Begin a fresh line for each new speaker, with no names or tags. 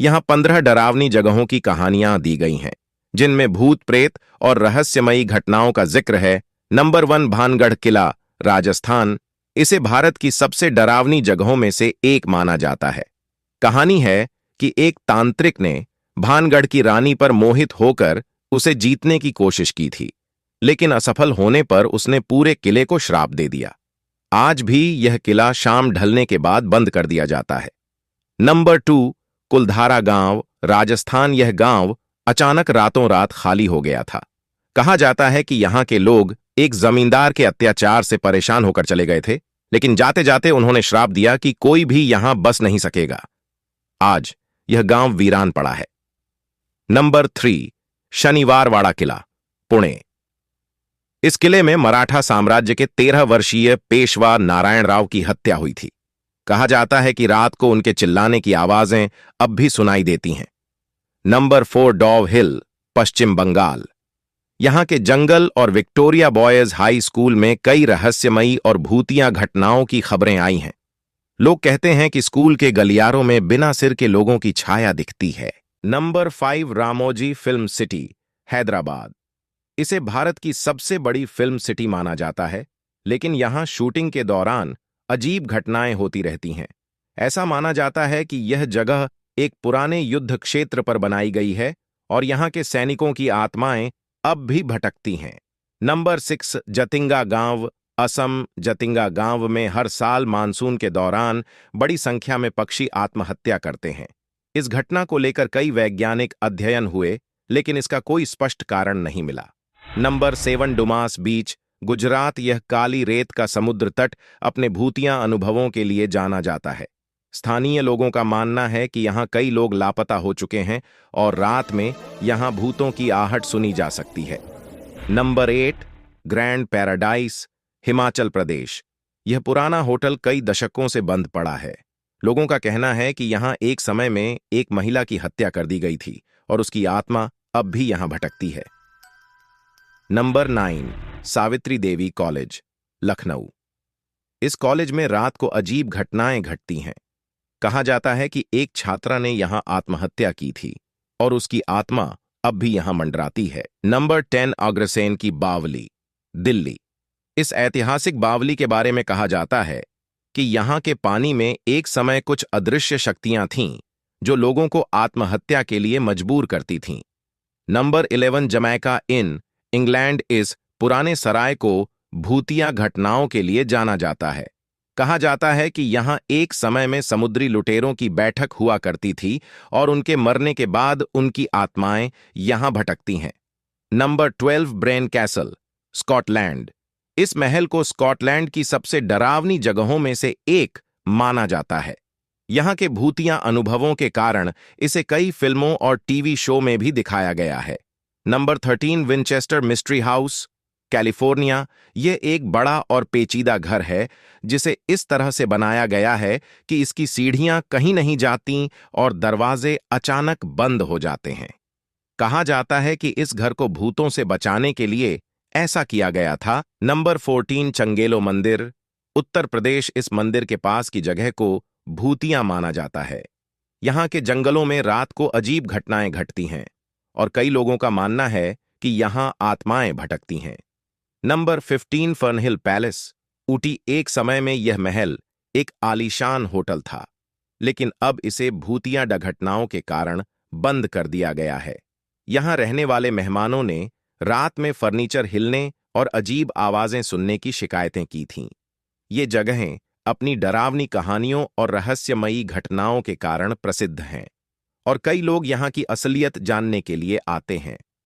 यहाँ 15 डरावनी जगहों की कहानियां दी गई हैं, जिनमें भूत प्रेत और रहस्यमयी घटनाओं का जिक्र है। नंबर 1, भानगढ़ किला, राजस्थान। इसे भारत की सबसे डरावनी जगहों में से एक माना जाता है। कहानी है कि एक तांत्रिक ने भानगढ़ की रानी पर मोहित होकर उसे जीतने की कोशिश की थी, लेकिन असफल होने पर उसने पूरे किले को श्राप दे दिया। आज भी यह किला शाम ढलने के बाद बंद कर दिया जाता है। नंबर 2, कुलधारा गांव, राजस्थान। यह गांव अचानक रातों रात खाली हो गया था। कहा जाता है कि यहां के लोग एक जमींदार के अत्याचार से परेशान होकर चले गए थे, लेकिन जाते जाते उन्होंने श्राप दिया कि कोई भी यहां बस नहीं सकेगा। आज यह गांव वीरान पड़ा है। नंबर 3, शनिवारवाड़ा किला, पुणे। इस किले में मराठा साम्राज्य के 13 वर्षीय पेशवा नारायण राव की हत्या हुई थी। कहा जाता है कि रात को उनके चिल्लाने की आवाजें अब भी सुनाई देती हैं। नंबर 4, डॉव हिल, पश्चिम बंगाल। यहां के जंगल और विक्टोरिया बॉयज हाई स्कूल में कई रहस्यमयी और भूतिया घटनाओं की खबरें आई हैं। लोग कहते हैं कि स्कूल के गलियारों में बिना सिर के लोगों की छाया दिखती है। Number 5, Ramoji film city, Hyderabad. इसे भारत की सबसे बड़ी फिल्म सिटी माना जाता है, लेकिन यहां शूटिंग के दौरान अजीब घटनाएं होती रहती हैं। ऐसा माना जाता है कि यह जगह एक पुराने युद्ध क्षेत्र पर बनाई गई है और यहां के सैनिकों की आत्माएं अब भी भटकती हैं। नंबर 6, जतिंगा गांव, असम। जतिंगा गांव में हर साल मानसून के दौरान बड़ी संख्या में पक्षी आत्महत्या करते हैं। इस घटना को लेकर कई वैज्ञानिक अध्ययन हुए, लेकिन इसका कोई स्पष्ट कारण नहीं मिला। नंबर 7, डुमास बीच, गुजरात। यह काली रेत का समुद्र तट अपने भूतिया अनुभवों के लिए जाना जाता है। स्थानीय लोगों का मानना है कि यहां कई लोग लापता हो चुके हैं और रात में यहां भूतों की आहट सुनी जा सकती है। Number 8, grand paradise, Himachal Pradesh. यह पुराना होटल कई दशकों से बंद पड़ा है। लोगों का कहना है कि यहां एक समय में एक महिला की हत्या कर दी गई थी और उसकी आत्मा अब भी यहां भटकती है। Number 9, Savitri Devi college, Lucknow. इस कॉलेज में रात को अजीब घटनाएं घटती हैं। कहा जाता है कि एक छात्रा ने यहां आत्महत्या की थी और उसकी आत्मा अब भी यहां मंडराती है। नंबर 10, अग्रसेन की बावली, दिल्ली। इस ऐतिहासिक बावली के बारे में कहा जाता है कि यहां के पानी में एक समय कुछ अदृश्य शक्तियां थीं जो लोगों को आत्महत्या के लिए मजबूर करती थीं। नंबर 11, जमैका इन, इंग्लैंड। इस पुराने सराय को भूतिया घटनाओं के लिए जाना जाता है। कहा जाता है कि यहां एक समय में समुद्री लुटेरों की बैठक हुआ करती थी और उनके मरने के बाद उनकी आत्माएं यहां भटकती हैं। Number 12, brain castle, Scotland. इस महल को स्कॉटलैंड की सबसे डरावनी जगहों में से एक माना जाता है। यहां के भूतिया अनुभवों के कारण इसे कई फिल्मों और टीवी शो में भी दिखाया गया है। Number 13, Winchester mystery house, California. यह एक बड़ा और पेचीदा घर है जिसे इस तरह से बनाया गया है कि इसकी सीढ़ियां कहीं नहीं जाती और दरवाजे अचानक बंद हो जाते हैं। कहा जाता है कि इस घर को भूतों से बचाने के लिए ऐसा किया गया था। नंबर 14, चंगेलो मंदिर, उत्तर प्रदेश। इस मंदिर के पास की जगह को भूतिया माना जाता है। यहां के जंगलों में रात को अजीब घटनाएं घटती हैं और कई लोगों का मानना है कि यहां आत्माएं भटकती हैं। नंबर 15, फर्नहिल पैलेस, ऊटी। एक समय में यह महल एक आलीशान होटल था, लेकिन अब इसे भूतिया घटनाओं के कारण बंद कर दिया गया है। यहां रहने वाले मेहमानों ने रात में फर्नीचर हिलने और अजीब आवाजें सुनने की शिकायतें की थीं। ये जगहें अपनी डरावनी कहानियों और रहस्यमयी घटनाओं के कारण प्रसिद्ध हैं और कई लोग यहां की असलियत जानने के लिए आते हैं।